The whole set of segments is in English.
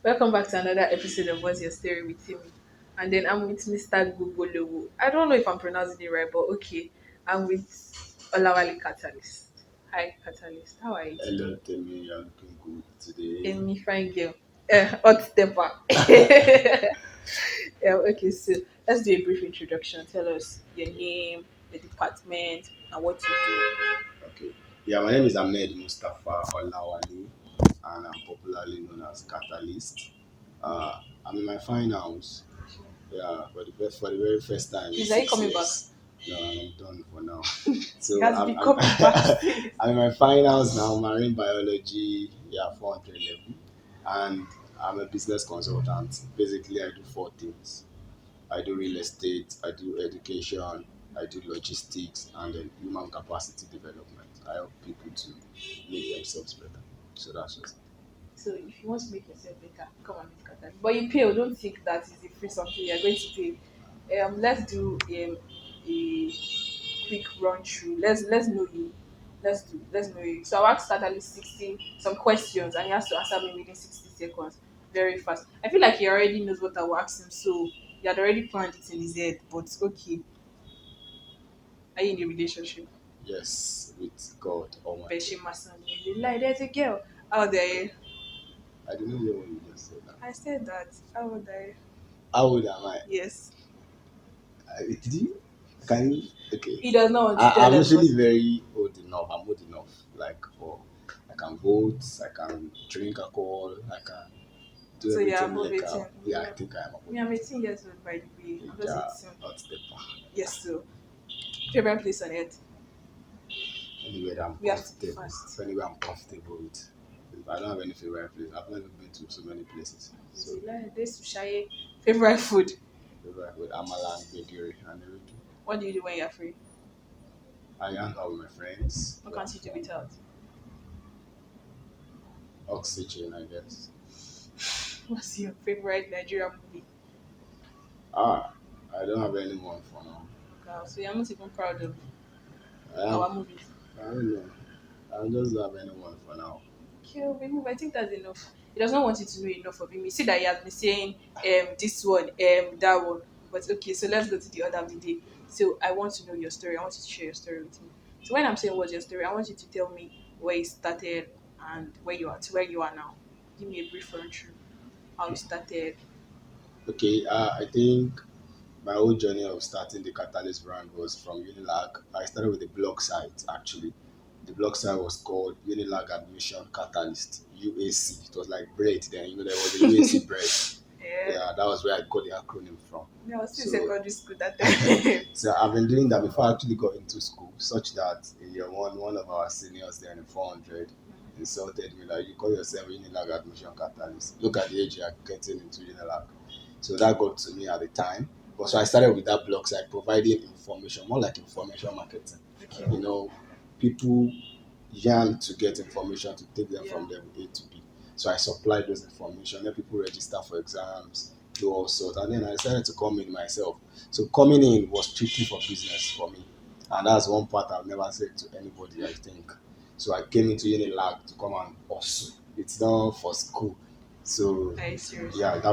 Welcome back to another episode of What's Your Story with Temi. And then I'm with Mr. Gugolowo. I don't know if I'm pronouncing it right, but okay. I'm with Olawale Catalyst. Hi, Catalyst. How are you today? Hello, Temi. I'm looking good today. Amy, fine girl. Hot stepper. Yeah, okay, so let's do a brief introduction. Tell us your name, the department, and what you do. Okay. Yeah, my name is Ahmed Mustafa Olawale, and I'm popularly known as Catalyst. I'm in my finals. Yeah, for the very first time in Please, are you six coming back? years. No, I'm done for now. He So has I'm, been I'm, coming back since. I'm in my finals now, marine biology, yeah, 400 level. And I'm a business consultant. Basically, I do four things. I do real estate, I do education, I do logistics, and then human capacity development. I help people to make themselves better. So that's just So if you want to make yourself better, come and meet Qatar. But you pay. Oh, don't think that is a free something you're going to pay. Let's do a quick run through. Let's know you. Let's know you. So I'll ask start at least 60 some questions and he has to answer me within 60 seconds. Very fast. I feel like he already knows what I will ask him, so he had already planned it in his head. But okay. Are you in a relationship? yes, with God Almighty. Beshi Masan. Like there's a girl out there. I don't know what you just said now. I said that. How would I? How old am I? Yes. Did you? Can you? Okay. He does not want to tell I'm us, but usually very old enough. I'm old enough. Like, for I can vote, I can drink alcohol, I can do so yeah, everything above 18. legal. Yeah, I think I am above Me, I'm 18. 18 years old by the way. I'm just Yeah, 18. not the Yes, so favorite place on earth. anywhere that I'm We have to be comfortable. fast. Anywhere I'm comfortable with. I don't have any favorite place. I've never been to so many places. So This Sushaye. Favorite food. favorite with Amala and Begiri and everything. What do you do when you're free? I hang out with my friends. What We have can't you do fun. without? Oxygen, I guess. What's your favorite Nigerian movie? Ah, I don't have anyone for now. Wow, so you're not even proud of I have, our movies. I don't know. I just don't have anyone for now. Okay, we move. I think that's enough. He does not want you to know enough of him. You see that he has been saying this one, that one. But okay, so let's go to the order of the day. So I want to know your story. I want you to share your story with me. So when I'm saying what's your story, I want you to tell me where you started and where you are to where you are now. Give me a brief run through how you started. Okay, I think my whole journey of starting the Catalyst brand was from Unilag. I started with the blog site actually. The blog site was called Unilag Admission Catalyst UAC. It was like bread then, there was a UAC bread. Yeah, Yeah, that was where I got the acronym from. I was still in So, secondary school that time. so I've been doing that before I actually got into school, such that in year one of our seniors there in 400 insulted me like, you call yourself Unilag Admission Catalyst. Look at the age you are getting into Unilag. So that got to me at the time. But so I started with that blog site providing information, more like information marketing. Okay. You know, people yearn to get information to take them Yeah. from level A to B. So I supplied those information, let people register for exams, do all sorts. And then I decided to come in myself. So coming in was strictly for business for me. And that's one part I've never said to anybody, I think. So I came into Unilag to come and hustle. It's not for school. So Are you serious? yeah, it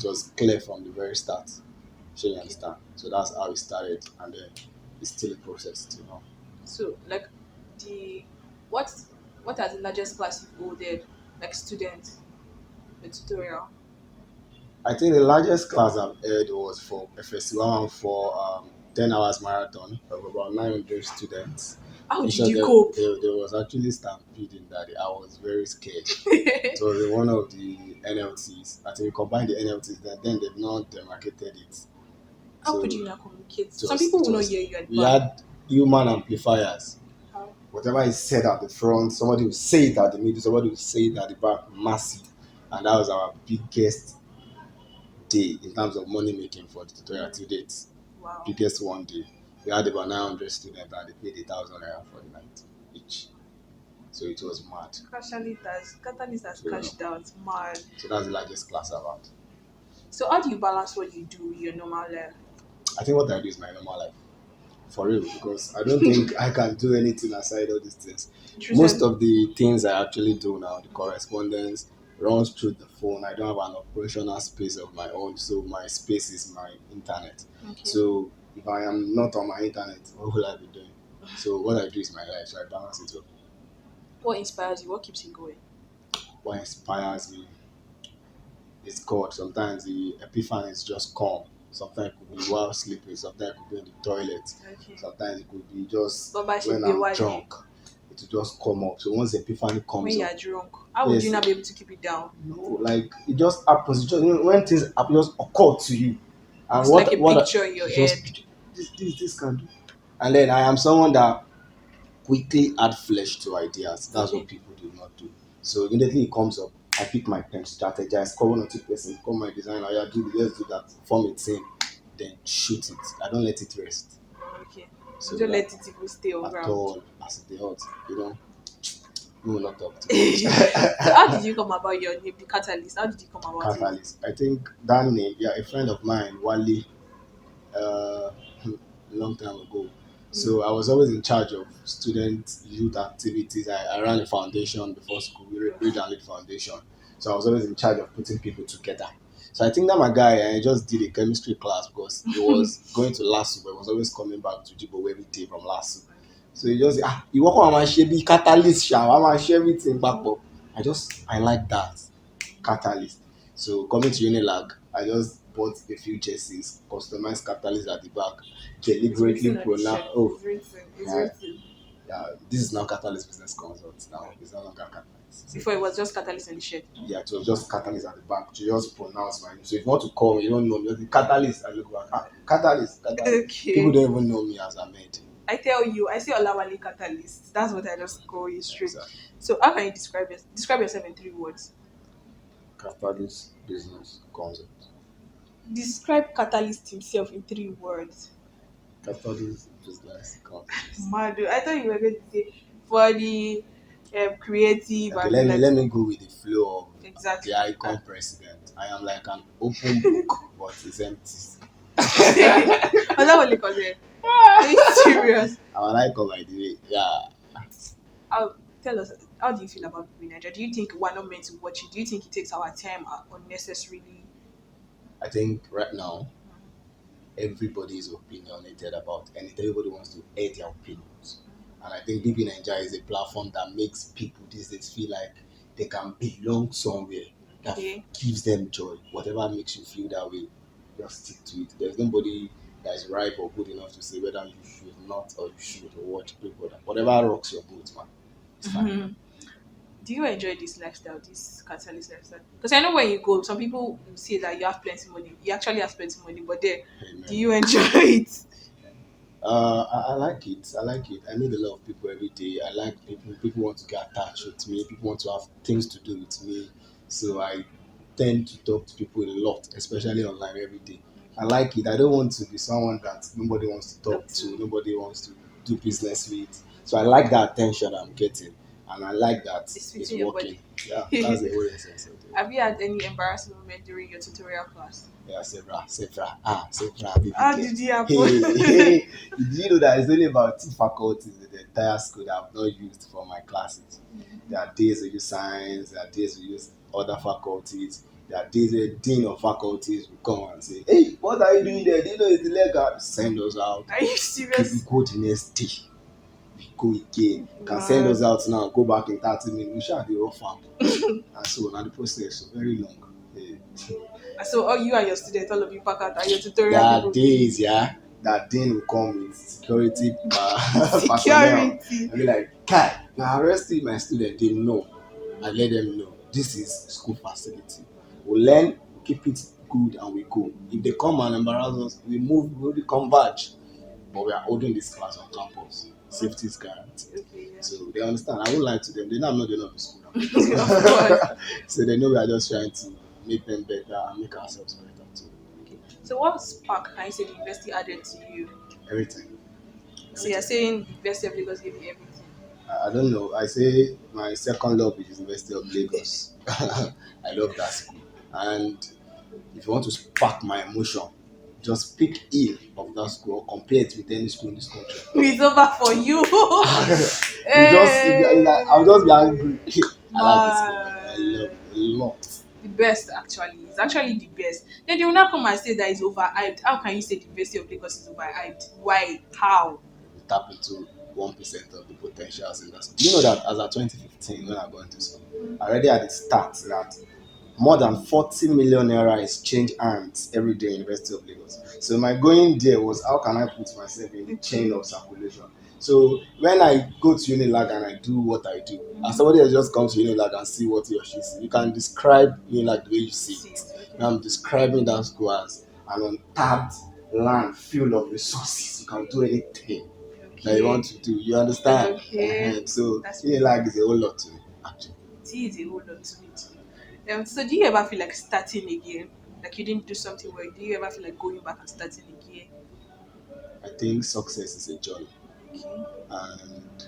was clear from the very start. So you Okay. understand. So that's how it started, and then it's still a process till now. So like the what what are the largest class you've ordered, like student, the tutorial? I think the largest class I've had was for a festival for 10 hours marathon of about 900 students. How In did short, you cope? there was actually stampeding that day. I was very scared. It was in one of the NLTs. I think we combined the NLTs, then they've not demarcated it. How could So you not communicate? it Some was, people it will not was, hear you at the we back. had human amplifiers. How? Whatever is said at the front, somebody will say it at the middle, somebody will say it at the back, massive. And that was our biggest day in terms of money making for the tutorial to date. Wow. Biggest one day. We had about 900 students and they paid 1,000 naira for the night each. So it was mad. Catalyst has So, cashed out. Mad. so that's the largest class I've had. So how do you balance what you do with your normal life? I think what I do is my normal life. for real, because I don't think I can do anything aside all these things. Most Truthfully. of the things I actually do now, the correspondence runs through the phone. I don't have an operational space of my own, so my space is my internet. Okay. So if I am not on my internet, what will I be doing? So what I do is my life, so I balance it up. What inspires you? What keeps you going? What inspires me is God. Sometimes the epiphanies just come. Sometimes it could be while sleeping, sometimes it could be in the toilet, Okay. sometimes it could be just Baba should when be I'm wale. drunk. It will just come up. So once the epiphany When comes you up, are drunk, how would you yes, not be able to keep it down? no, like it just happens. It just, when things happen, just occur to you, and It's like a what picture in your you head. just this can do. And then I am someone that quickly add flesh to ideas. That's what Okay. people do not do. So immediately it comes up, I pick my pen, strategize, call one or two person, call my designer, yeah, do this, let's do that, form a team, then shoot it. I don't let it rest. Okay. You So don't that let it even stay on at ground. all, as the hot, we will not talk too much. So how did you come about your name, the catalyst? How did you come about it? Catalyst. I think that name, yeah, a friend of mine, Wally, uh, a long time ago. Mm. So I was always in charge of student youth activities. I ran a foundation before school, Read and Lead Foundation. So I was always in charge of putting people together. So I think that my guy, I just did a chemistry class because he was going to LASU, but he was always coming back to Jibo every day from LASU. So he just, you work on my share, be catalyst, I'm share everything back up. I like that catalyst. So coming to Unilag, I just bought a few jerseys, customized catalyst at the back, It's deliberately written on the pronounce. shirt. Oh, It's written. It's yeah, written. yeah, this is now catalyst business consult. Now it's no longer catalyst. So Before it was just catalyst on the shirt. yeah, it was just catalyst at the back to just pronounce my name. So if you want to call me, you don't know me, just the catalyst. I look back, catalyst, catalyst. People Okay. don't even know me as Ahmed. I tell you, I say Olawale catalyst. That's what I just call you straight. Exactly. So how can you describe yourself in 3 words? Catalyst business concept. Describe catalyst himself in 3 words. Catalyst business concept. Mad. I thought you were going to say funny, creative, Okay, and the likes. let me go with the flow of the Exactly. icon president. I am like an open book, but it's empty. Olawale Kole. Are you serious? I'm an icon by the way. Yeah, Tell us, how do you feel about people in Nigeria? Do you think we're not meant to watch it? Do you think it takes our time unnecessarily? I think right now everybody is opinionated about anything. Everybody wants to air their opinions. And I think BB Nigeria is a platform that makes people these days feel like they can belong somewhere that Okay. gives them joy. Whatever makes you feel that way, just stick to it. There's nobody that is ripe or good enough to say whether you should not or you should or whatever rocks your boat, man. It's fine. Do you enjoy this lifestyle, this catalyst lifestyle? Because I know when you go, some people will say that you have plenty money. You actually have plenty money, but then, do Amen. you enjoy it? I like it. I like it. I meet a lot of people every day. I like people. People want to get attached with me. People want to have things to do with me. So I tend to talk to people a lot, especially online every day. I like it. I don't want to be someone that nobody wants to Talk talk to to, me. nobody wants to do business with. So I like that attention I'm getting, and I like that It's it's fitting your working. body. Yeah, that's the whole essence of it. Have you had any embarrassing moment during your tutorial class? Yeah, Several, baby How girl. did it happen? Hey, hey, did you know that it's only about two faculties in the entire school that I've not used for my classes? There are days we use science, there are days we use other faculties, there are days where dean of faculties will come and say, hey, what are you doing there? Do you know it's illegal? Send us out. Are you Okay, we serious? go the next day. We go again. Can send us Man. out now, go back in 30 minutes. We shall be rough farm. And so on. And the process is very long. Yeah. So all you and your students, all of you pack out, and your There tutorial are people days, yeah, that Dean will come with security personnel security. and be like, Kai, you are arresting my student. They know. I let them know this is school facility. We learn, we keep it good, and we go. If they come and embarrass us, we move, we will converge. But we are holding this class on campus. Safety is guaranteed. Okay, yeah. So they understand. I won't lie to them. They know I'm not doing up the school now. Of course. So they know we are just trying to make them better and make ourselves better too. Okay. So what spark can you say the university added to you? Everything. So you're Everything. saying University of Lagos gave you everything. I don't know. I say my second love is University of Lagos. I love that school. And if you want to spark my emotion, just speak ill of that school or compare it with any school in this country. It's over for you. I'll just be angry. I like this school, man. I love Man. it a lot. The best actually. It's actually the best. Then they will not come and say that it's overhyped. How can you say the University of Lagos is overhyped? Why? How? We tap into 1% of the potentials in that school. Do you know that as of 2015, when I got into school, I already had the stats that more than 40 million naira is change hands every day in University of Lagos. So my going there was how can I put myself in the chain of circulation. So when I go to Unilag and I do what I do, and somebody else just comes to Unilag and see what he or she sees, you can describe Unilag the way you see See it. it. Okay. Now I'm describing that school as an untapped land full of resources. You can do anything that you want Okay. to do. You understand? Okay. So That's Unilag is a whole lot to me, actually. it is a whole lot to me too. So do you ever feel like starting again? Like you didn't do something well? Do you ever feel like going back and starting again? I think success is a journey. Okay. And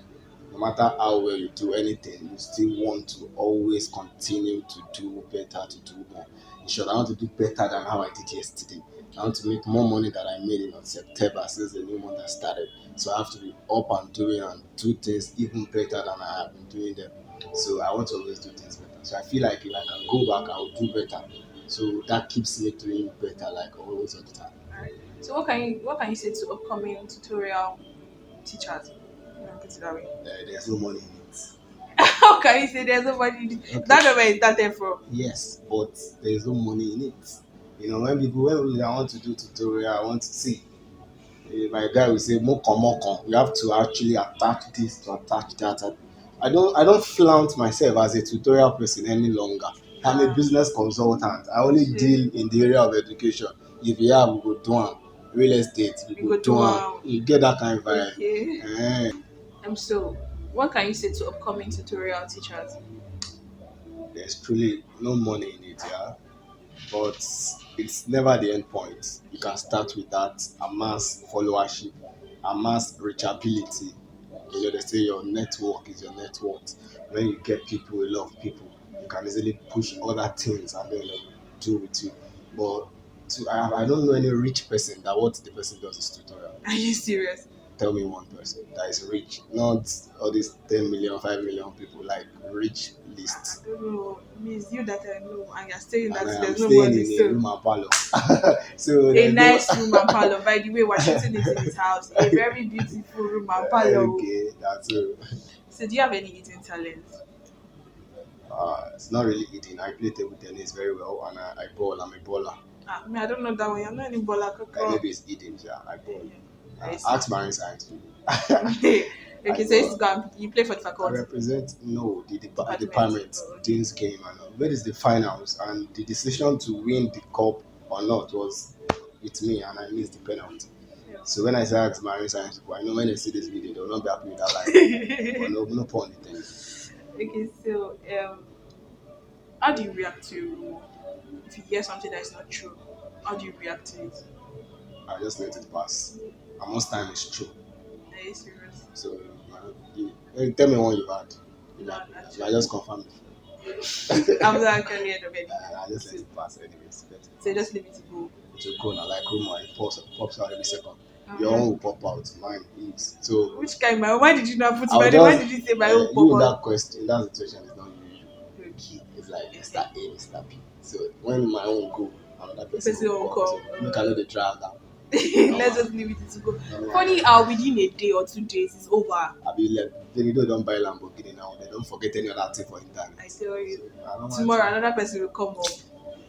no matter how well you do anything, you still want to always continue to do better, to do more. In short, I want to do better than how I did yesterday. I want to make more money than I made in September since the new month has started. So I have to be up and doing and do things even better than I have been doing them. So I want to always do things better. So I feel like if I can go back, I will do better. So that keeps me doing better, like always all the time. Alright. So what can you say to upcoming tutorial teachers? Put it that way. There's no money in it. How can you say there's nobody? Okay. That's not where it started from. Yes, but there is no money in it. When I want to do tutorial, I want to see. My guy will say moko moko. You have to actually attach this to attach that. I don't flaunt myself as a tutorial person any longer. I'm a Ah, business consultant. I only shit. deal in the area of education. If you have, we go do am. Real estate, we We go go do do am. You get that kind of vibe. okay. Eh. So what can you say to upcoming tutorial teachers? There's truly no money in it, yeah. But it's never the end point. You can start with that, amass followership, amass reachability. They say your network is your net worth. When you get people, a lot of people, you can easily push other things and then do with you. But I don't know any rich person that what the person does is tutorial. Are you serious? Tell me one person that is rich, not all these 10 million, 5 million people, like rich I lists. don't know. It's you that I know, and you're saying And that I am there's no staying money. in a So room and parlor. So a there's no. nice room and parlor. By the way, we're shooting it in his house. A very beautiful room and parlor. Okay, that's it. So do you have any eating talents? It's not really eating. I play table tennis very well and I ball. I'm a baller. Me, I don't know that one. You're not any baller, Koko. Maybe it's eating, yeah. I ball. I see. Ask marine science, really. I Okay, so ball. you play for the I faculty represent no the department. department Oh, okay. Dean's game and where is the finals and the decision to win the cup or not was with me and I missed the penalty. So when I say ask marine science people, I know when they see this video, they will not be happy with that life. But Yeah. no pun intended. Okay, so how do you react to if you hear something that is not true? How do you react to it? I just let it pass. And most time it's true. Are you serious? So tell me what you've had. You Not I actually. just confirm it. I'm not actually heard of any. I just let So, it pass anyways. Let it so pass. just leave it to go. It will go now like rumor. It pops out every second. Your Uh-huh. own will pop out. Mine is. So Which kind my why did you not put I'll my name? Why just did you say my own you in purpose? that question, that situation is not usual. Okay. It's like Mr. A, Mr. B. So when my own go, another The person person will will come. So come. make I know the drag down. Let's Normal. just leave it to go. Normal. Funny how within a day or 2 days it's over. I be like, Davido don't buy Lamborghini now. They don't forget any other thing for internet. I tell So you. I don't want Tomorrow to. another person will come up.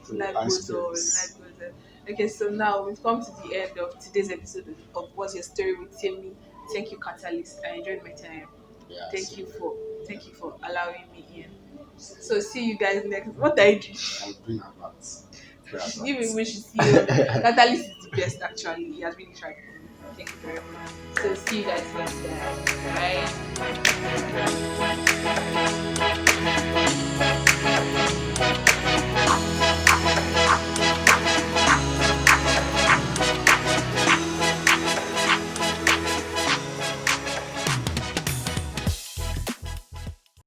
So Life ice goes on, creams. life goes on. Okay, so now we've come to the end of today's episode of What's Your Story with Temi. Thank you, Catalyst. I enjoyed my time. Yeah. Thank So you for allowing me in. So see you guys next. What I do? I'm doing adverts. Free Even adverts. we should see you. Catalyst is the best actually. He has really tried for me. Thank you very much. So see you guys next time. Bye.